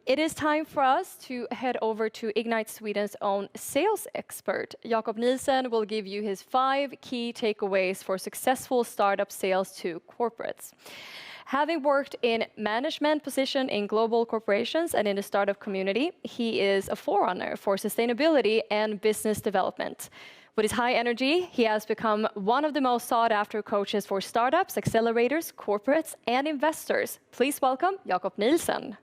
It is time for us to head over to Ignite Sweden's own sales expert. Jakob Nielsen will give you his 5 key takeaways for successful startup sales to corporates. Having worked in management position in global corporations and in the startup community, he is a forerunner for sustainability and business development. With his high energy, he has become one of the most sought-after coaches for startups, accelerators, corporates, and investors. Please welcome Jakob Nielsen.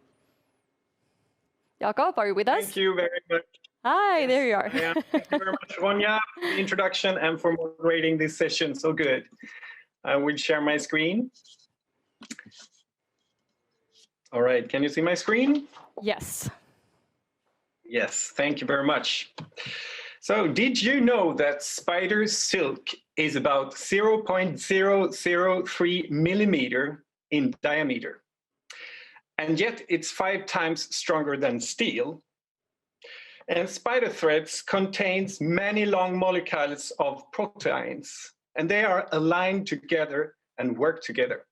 Jakob, are you with us? Thank you very much. Hi, yes, there you are. Thank you very much, Ronja, for the introduction and for moderating this session. So good. I will share my screen. All right, can you see my screen? Yes. Yes, thank you very much. So did you know that spider silk is about 0.003 millimeter in diameter? And yet it's 5 times stronger than steel. And spider threads contains many long molecules of proteins, and they are aligned together and work together.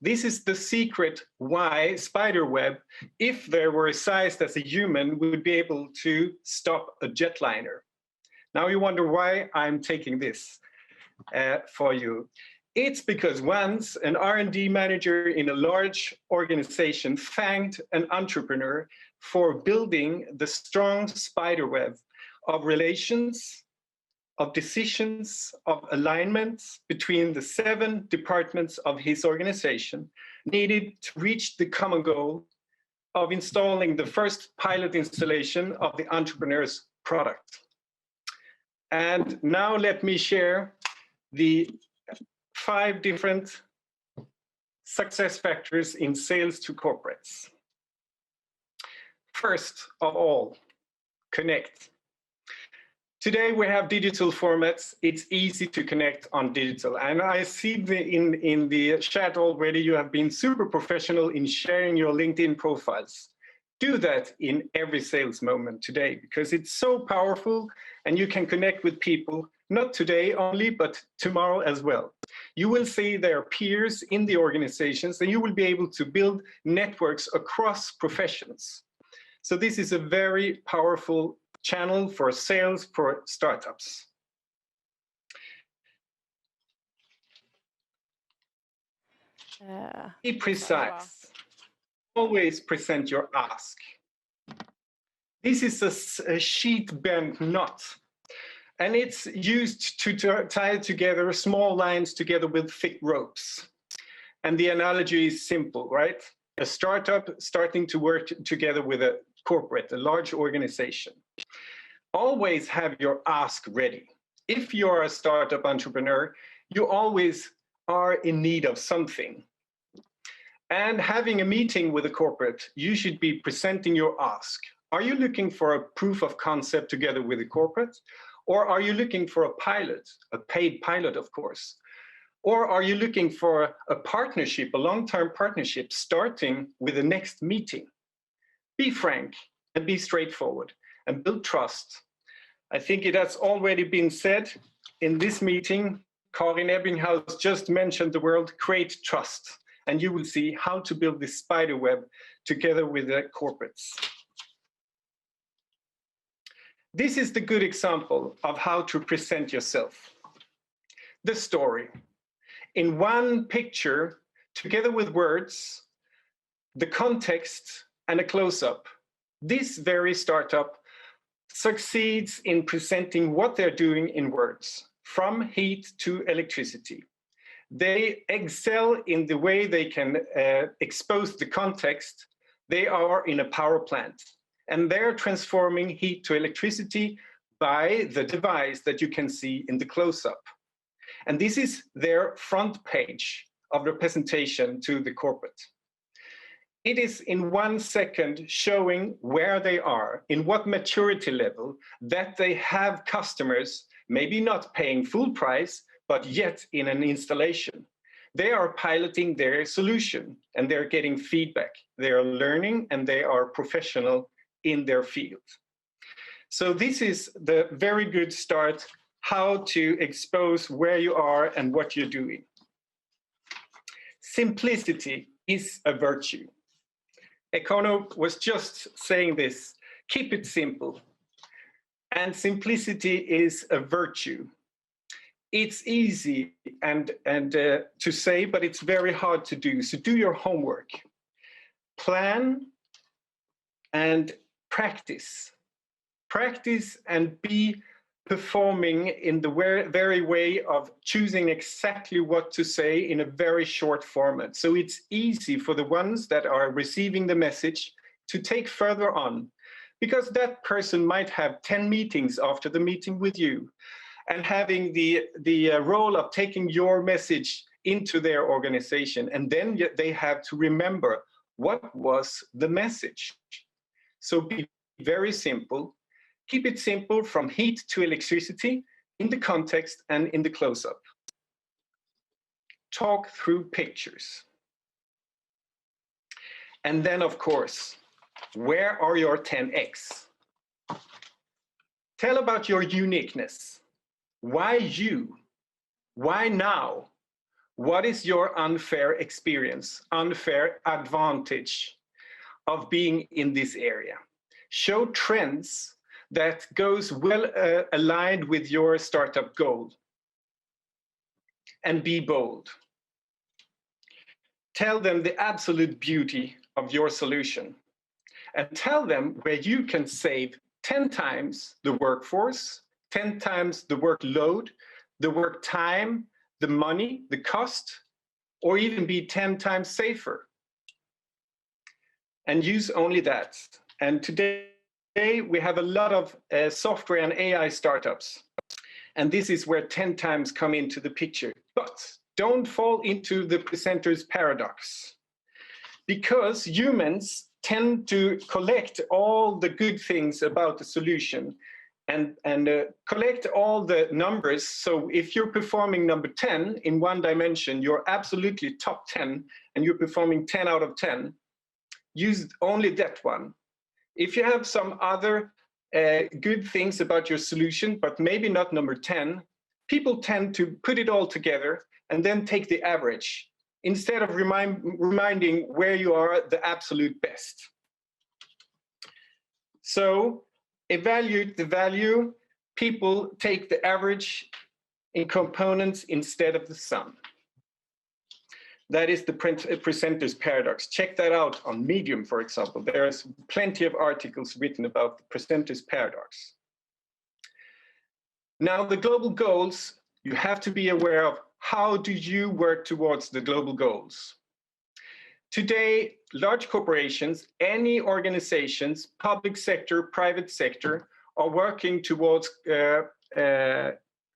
This is the secret why spider web, if there were sized as a human, would be able to stop a jetliner. Now you wonder why I'm taking this for you. It's because once an R&D manager in a large organization thanked an entrepreneur for building the strong spider web of relations, of decisions, of alignments between the 7 departments of his organization needed to reach the common goal of installing the first pilot installation of the entrepreneur's product. And now let me share the 5 different success factors in sales to corporates. First of all, connect. Today we have digital formats. It's easy to connect on digital. And I see in the chat already you have been super professional in sharing your LinkedIn profiles. Do that in every sales moment today because it's so powerful and you can connect with people, not today only, but tomorrow as well. You will see their peers in the organizations and you will be able to build networks across professions. So this is a very powerful channel for sales for startups. Be precise. Always present your ask. This is a sheet bent knot, and it's used to tie together small lines together with thick ropes. And the analogy is simple, right? A startup starting to work together with a corporate, a large organization. Always have your ask ready. If you're a startup entrepreneur, you always are in need of something. And having a meeting with a corporate, you should be presenting your ask. Are you looking for a proof of concept together with a corporate? Or are you looking for a pilot, a paid pilot, of course? Or are you looking for a partnership, a long-term partnership, starting with the next meeting? Be frank and be straightforward and build trust. I think it has already been said in this meeting. Karin Ebbinghaus just mentioned the word create trust, and you will see how to build this spider web together with the corporates. This is the good example of how to present yourself. The story. In one picture, together with words, the context, and a close-up. This very startup succeeds in presenting what they're doing in words, from heat to electricity. They excel in the way they can expose the context. They are in a power plant, and they're transforming heat to electricity by the device that you can see in the close-up. And this is their front page of the presentation to the corporate. It is in 1 second showing where they are, in what maturity level, that they have customers, maybe not paying full price, but yet in an installation. They are piloting their solution and they're getting feedback. They are learning and they are professional in their field. So this is the very good start, how to expose where you are and what you're doing. Simplicity is a virtue. Econo was just saying this: keep it simple. And simplicity is a virtue. It's easy to say, but it's very hard to do. So do your homework. Plan and practice. Practice and be performing in the very way of choosing exactly what to say in a very short format. So it's easy for the ones that are receiving the message to take further on, because that person might have 10 meetings after the meeting with you, and having the role of taking your message into their organization. And then they have to remember what was the message. So be very simple. Keep it simple, from heat to electricity, in the context and in the close-up. Talk through pictures. And then, of course, where are your 10x? Tell about your uniqueness. Why you? Why now? What is your unfair experience, unfair advantage of being in this area? Show trends that goes well aligned with your startup goal. And be bold. Tell them the absolute beauty of your solution. And tell them where you can save 10 times the workforce, 10 times the workload, the work time, the money, the cost, or even be 10 times safer. And use only that. And today we have a lot of software and AI startups. And this is where 10 times come into the picture. But don't fall into the presenter's paradox, because humans tend to collect all the good things about the solution and collect all the numbers. So if you're performing number 10 in one dimension, you're absolutely top 10, and you're performing 10 out of 10. Use only that one. If you have some other good things about your solution, but maybe not number 10, people tend to put it all together and then take the average, instead of reminding where you are the absolute best. So evaluate the value. People take the average in components instead of the sum. That is the presenter's paradox. Check that out on Medium, for example. There's plenty of articles written about the presenter's paradox. Now, the global goals, you have to be aware of: how do you work towards the global goals? Today, large corporations, any organizations, public sector, private sector, are working towards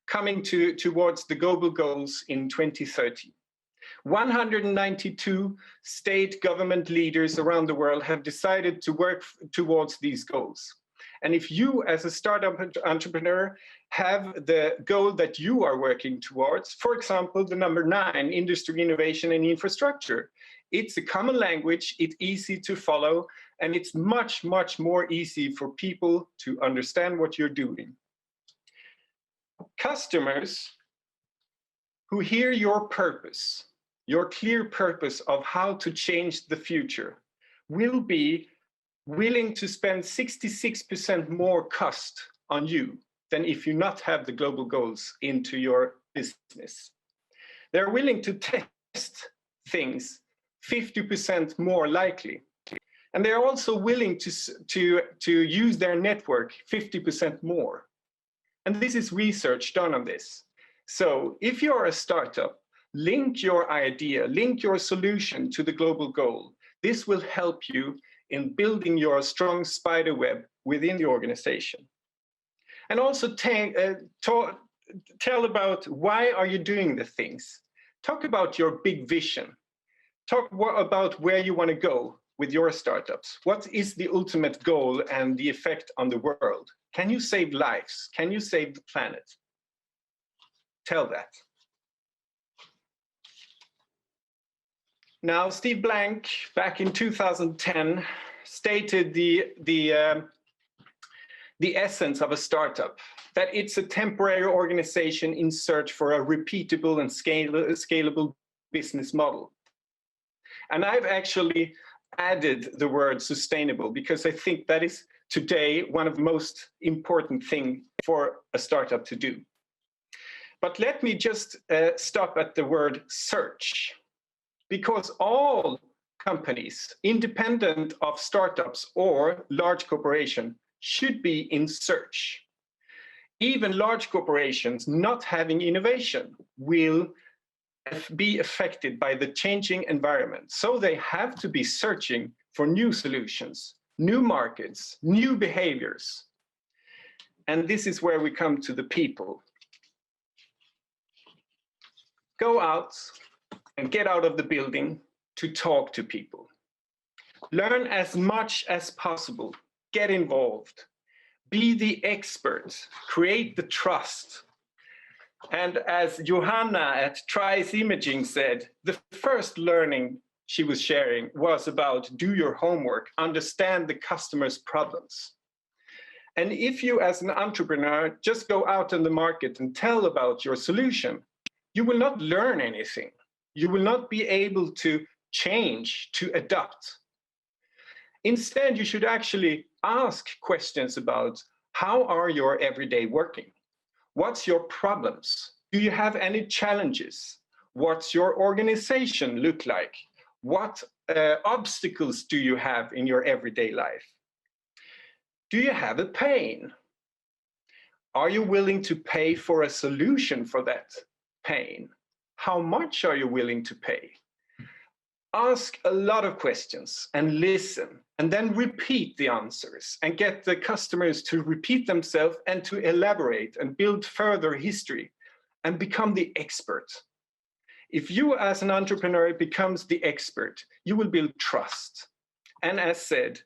coming towards the global goals in 2030. 192 state government leaders around the world have decided to work towards these goals. And if you, as a startup entrepreneur, have the goal that you are working towards, for example, the number 9, industry, innovation, and infrastructure, it's a common language, it's easy to follow, and it's much, much more easy for people to understand what you're doing. Customers who hear your purpose, your clear purpose of how to change the future, will be willing to spend 66% more cost on you than if you not have the global goals into your business. They're willing to test things 50% more likely. And they're also willing to use their network 50% more. And this is research done on this. So if you're a startup, link your idea, link your solution to the global goal. This will help you in building your strong spider web within the organization. And also tell about why are you doing the things. Talk about your big vision. Talk about where you want to go with your startups. What is the ultimate goal and the effect on the world? Can you save lives? Can you save the planet? Tell that. Now, Steve Blank, back in 2010, stated the essence of a startup, that it's a temporary organization in search for a repeatable and scalable business model. And I've actually added the word sustainable because I think that is today one of the most important things for a startup to do. But let me just stop at the word search, because all companies, independent of startups or large corporations, should be in search. Even large corporations not having innovation will be affected by the changing environment. So they have to be searching for new solutions, new markets, new behaviors. And this is where we come to the people. Go out and get out of the building to talk to people. Learn as much as possible. Get involved. Be the expert. Create the trust. And as Johanna at Tries Imaging said, the first learning she was sharing was about do your homework, understand the customer's problems. And if you as an entrepreneur just go out in the market and tell about your solution, you will not learn anything. You will not be able to change, to adapt. Instead, you should actually ask questions about how are your everyday working? What's your problems? Do you have any challenges? What's your organization look like? What obstacles do you have in your everyday life? Do you have a pain? Are you willing to pay for a solution for that pain? How much are you willing to pay? Ask a lot of questions and listen, and then repeat the answers and get the customers to repeat themselves and to elaborate and build further history and become the expert. If you as an entrepreneur becomes the expert, you will build trust. And as said,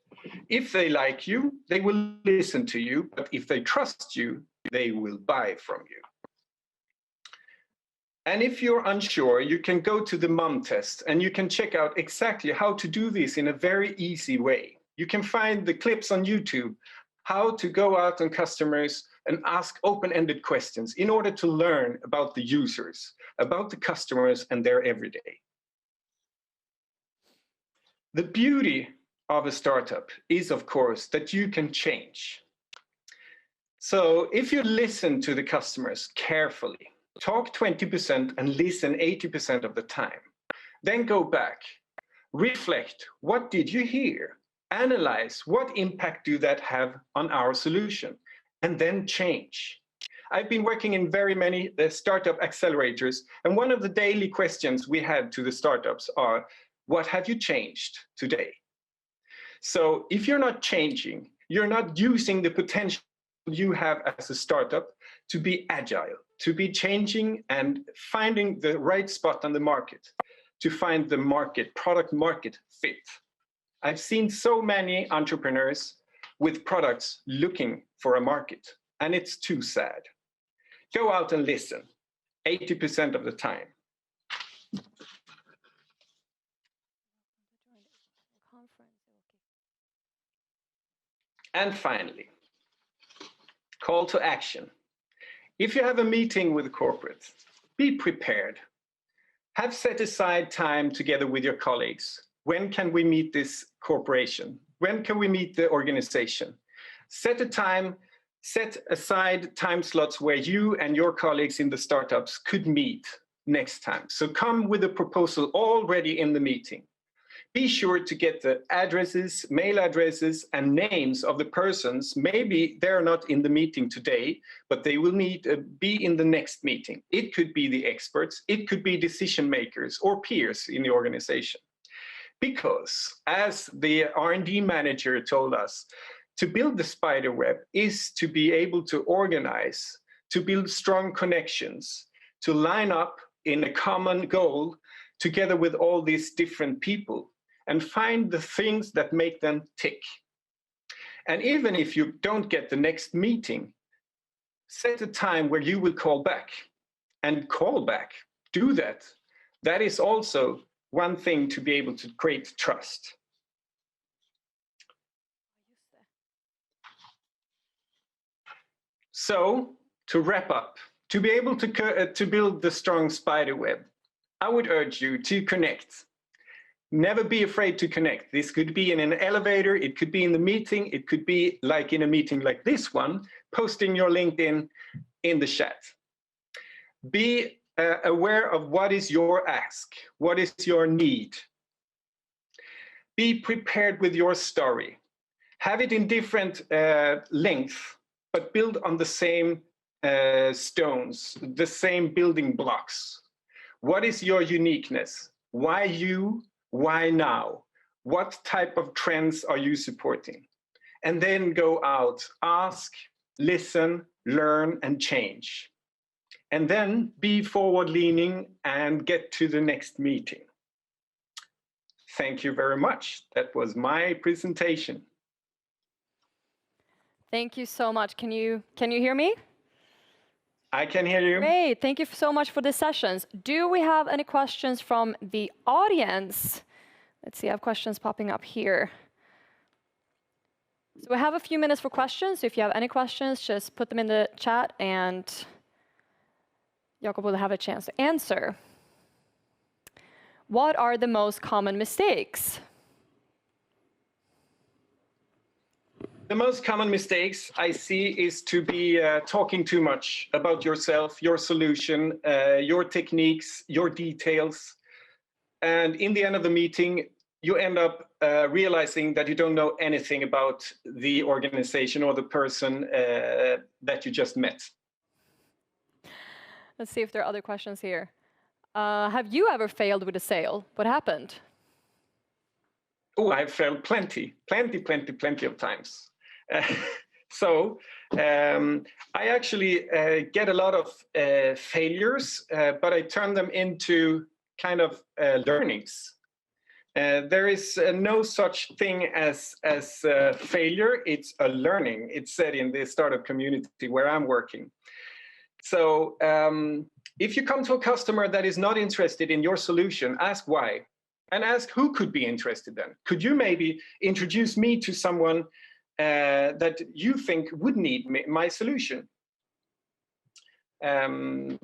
if they like you, they will listen to you, but if they trust you, they will buy from you. And if you're unsure, you can go to the mom test and you can check out exactly how to do this in a very easy way. You can find the clips on YouTube, how to go out on customers and ask open-ended questions in order to learn about the users, about the customers and their everyday. The beauty of a startup is, of course, that you can change. So if you listen to the customers carefully, talk 20% and listen 80% of the time. Then go back, reflect, what did you hear? Analyze, what impact do that have on our solution? And then change. I've been working in very many startup accelerators, and one of the daily questions we had to the startups are, what have you changed today? So if you're not changing, you're not using the potential you have as a startup to be agile, to be changing and finding the right spot on the market, to find the product market fit. I've seen so many entrepreneurs with products looking for a market, and it's too sad. Go out and listen 80% of the time. And finally, call to action. If you have a meeting with a corporate, be prepared. Have set aside time together with your colleagues. When can we meet this corporation? When can we meet the organization? Set aside time slots where you and your colleagues in the startups could meet next time. So come with a proposal already in the meeting. Be sure to get the addresses, mail addresses, and names of the persons. Maybe they're not in the meeting today, but they will be in the next meeting. It could be the experts, it could be decision makers or peers in the organization. Because as the R&D manager told us, to build the spider web is to be able to organize, to build strong connections, to line up in a common goal together with all these different people, and find the things that make them tick. And even if you don't get the next meeting, set a time where you will call back and call back. Do that. That is also one thing to be able to create trust. So to wrap up, to be able to build the strong spider web, I would urge you to connect. Never be afraid to connect. This could be in an elevator, it could be in the meeting, it could be like in a meeting like this one, posting your LinkedIn in the chat. Be aware of what is your ask, what is your need. Be prepared with your story. Have it in different length, but build on the same stones, the same building blocks. What is your uniqueness? Why you? Why now? What type of trends are you supporting? And then go out, ask, listen, learn, and change. And then be forward-leaning and get to the next meeting. Thank you very much. That was my presentation. Thank you so much. Can you hear me? I can hear you. Great. Thank you so much for the sessions. Do we have any questions from the audience? Let's see, I have questions popping up here. So we have a few minutes for questions. If you have any questions, just put them in the chat and Jakob will have a chance to answer. What are the most common mistakes? The most common mistakes I see is to be talking too much about yourself, your solution, your techniques, your details. And in the end of the meeting, you end up realizing that you don't know anything about the organization or the person that you just met. Let's see if there are other questions here. Have you ever failed with a sale? What happened? Oh, I've failed plenty of times. So I actually get a lot of failures, but I turn them into kind of learnings. There is no such thing as failure. It's a learning. It's said in the startup community where I'm working. So if you come to a customer that is not interested in your solution, ask why, and ask who could be interested then. Could you maybe introduce me to someone that you think would need my solution? And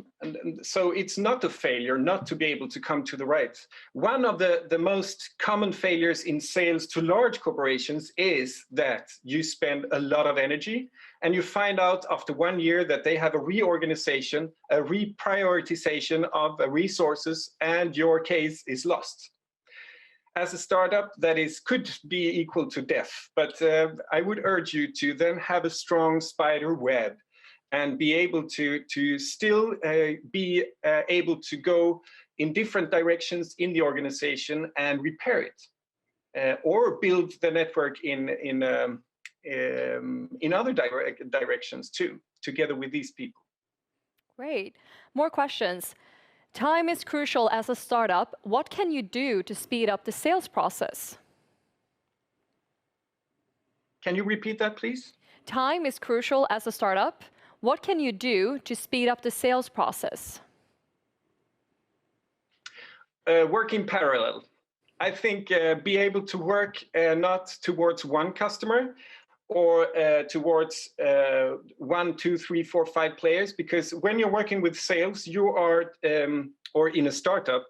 so it's not a failure not to be able to come to the right. One of the most common failures in sales to large corporations is that you spend a lot of energy and you find out after 1 year that they have a reorganization, a reprioritization of resources, and your case is lost. As a startup, that could be equal to death, but I would urge you to then have a strong spider web and be able to still be able to go in different directions in the organization and repair it, or build the network in other directions too, together with these people. Great. More questions. Time is crucial as a startup. What can you do to speed up the sales process? Can you repeat that, please? Time is crucial as a startup. What can you do to speed up the sales process? Work in parallel. I think be able to work not towards one customer or towards 1, 2, 3, 4, 5 players, because when you're working with sales, you are, or in a startup,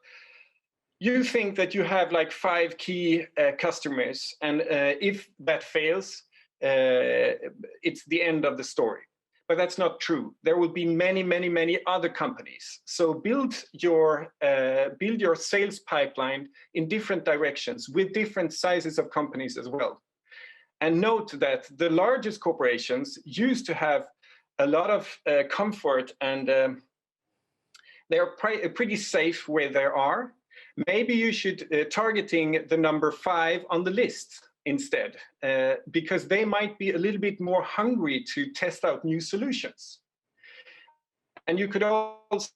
you think that you have like 5 key customers, and if that fails, it's the end of the story. But that's not true. There will be many other companies. So build your sales pipeline in different directions with different sizes of companies as well. And note that the largest corporations used to have a lot of comfort, and they are pretty safe where they are. Maybe you should targeting the number 5 on the list instead, because they might be a little bit more hungry to test out new solutions. And you could also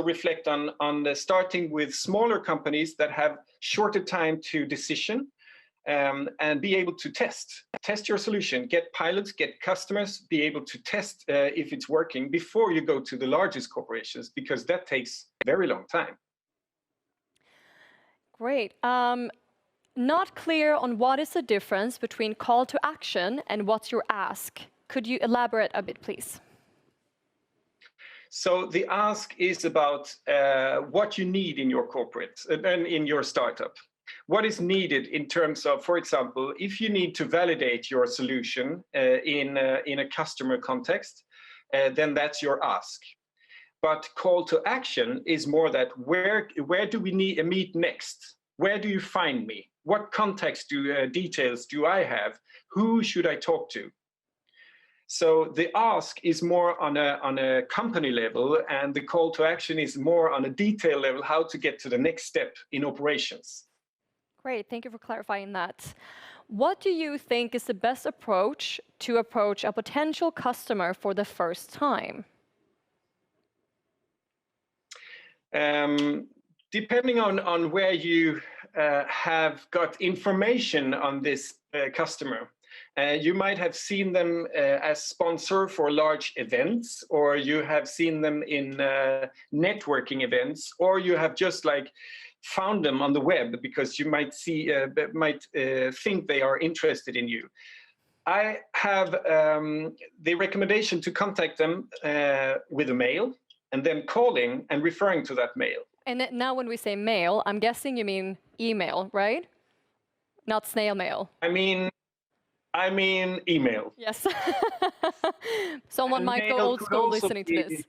reflect on starting with smaller companies that have shorter time to decision, and be able to test your solution, get pilots, get customers, be able to test if it's working before you go to the largest corporations, because that takes a very long time. Great. Not clear on what is the difference between call to action and what's your ask. Could you elaborate a bit, please? So the ask is about what you need in your corporate and in your startup. What is needed in terms of, for example, if you need to validate your solution in a customer context, then that's your ask. But call to action is more that where do we meet next? Where do you find me? What context details do I have? Who should I talk to? So the ask is more on a company level, and the call to action is more on a detail level, how to get to the next step in operations. Great, thank you for clarifying that. What do you think is the best approach to approach a potential customer for the first time? Depending on where you have got information on this customer, you might have seen them as sponsor for large events, or you have seen them in networking events, or you have just like found them on the web because you might think they are interested in you. I have the recommendation to contact them with a mail, and then calling and referring to that mail. And now when we say mail, I'm guessing you mean email, right? Not snail mail. I mean email. Yes. Someone And might go old school listening to this.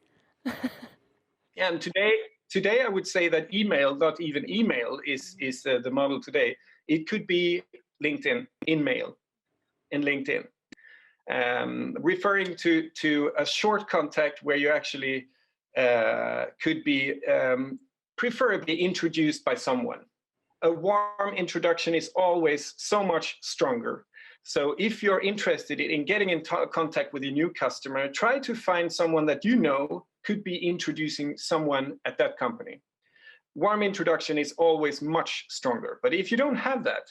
Yeah, and today I would say that email, not even email, is the model today. It could be LinkedIn, in LinkedIn. Referring to a short contact where you actually could be preferably introduced by someone. A warm introduction is always so much stronger. So if you're interested in getting in contact with a new customer, try to find someone that you know could be introducing someone at that company. Warm introduction is always much stronger. But if you don't have that,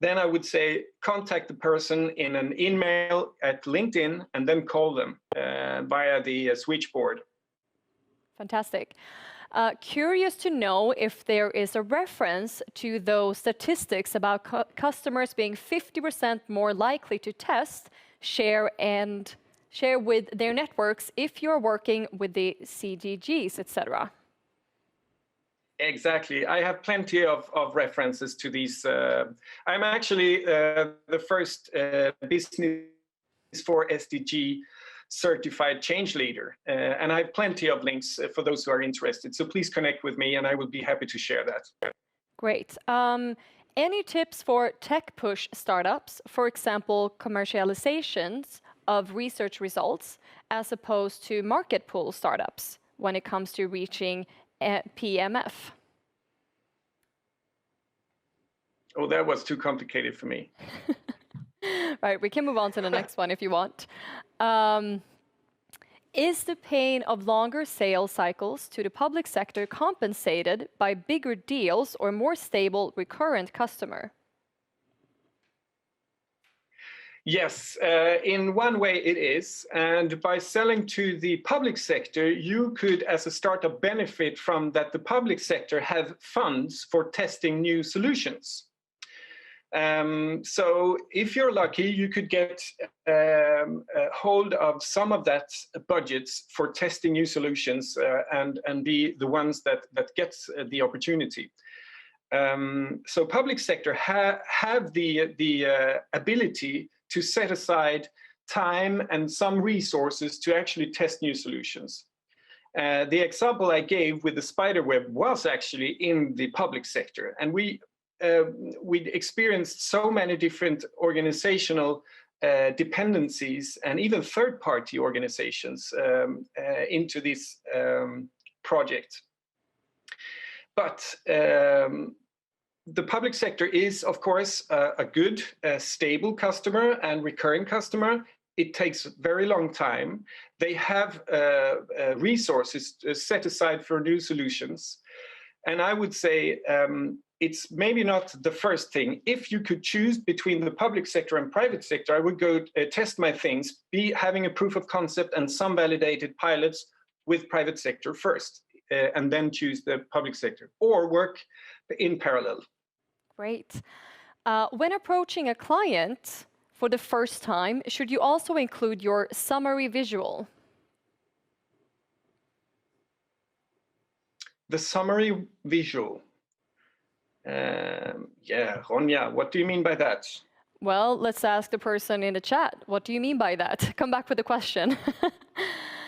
then I would say contact the person in an email at LinkedIn and then call them via the switchboard. Fantastic. Curious to know if there is a reference to those statistics about customers being 50% more likely to test, share with their networks if you're working with the CGGs, etc. Exactly. I have plenty of references to these. I'm actually the first business for SDG certified change leader. And I have plenty of links for those who are interested. So please connect with me and I will be happy to share that. Great. Any tips for tech push startups, for example, commercializations of research results, as opposed to market pull startups when it comes to reaching PMF? Oh, that was too complicated for me. Right, we can move on to the next one if you want. Is the pain of longer sales cycles to the public sector compensated by bigger deals or more stable recurrent customer? Yes, in one way it is. And by selling to the public sector, you could, as a startup, benefit from that the public sector have funds for testing new solutions. So if you're lucky, you could get a hold of some of that budgets for testing new solutions and be the ones that gets the opportunity. So public sector have the ability to set aside time and some resources to actually test new solutions. The example I gave with the spider web was actually in the public sector, and we experienced so many different organizational dependencies and even third-party organizations into this project. But the public sector is, of course, a good, stable customer and recurring customer. It takes a very long time. They have resources set aside for new solutions. And I would say it's maybe not the first thing. If you could choose between the public sector and private sector, I would go test my things, having a proof of concept and some validated pilots with private sector first, and then choose the public sector, or work in parallel. Great. When approaching a client for the first time, should you also include your summary visual? The summary visual. Yeah, Ronja, what do you mean by that? Well, let's ask the person in the chat. What do you mean by that? Come back with a question.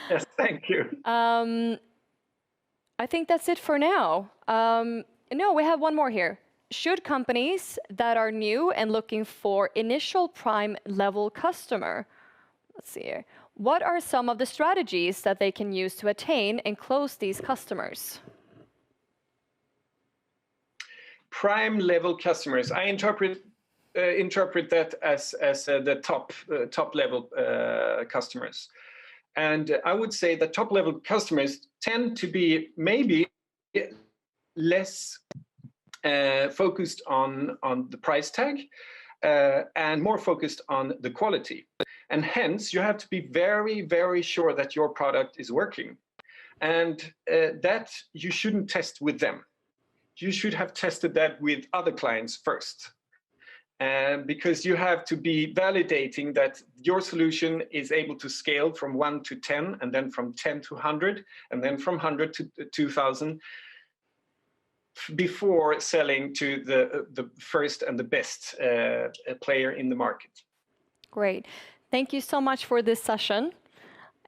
Yes, thank you. I think that's it for now. No, we have one more here. Should companies that are new and looking for initial prime level customer, let's see here, what are some of the strategies that they can use to attain and close these customers? Prime level customers, I interpret that as the top level customers. And I would say that top level customers tend to be maybe less focused on the price tag and more focused on the quality. And hence, you have to be very, very sure that your product is working, and that you shouldn't test with them. You should have tested that with other clients first. Because you have to be validating that your solution is able to scale from 1 to 10, and then from 10 to 100, and then from 100 to 2,000, before selling to the first and the best player in the market. Great. Thank you so much for this session.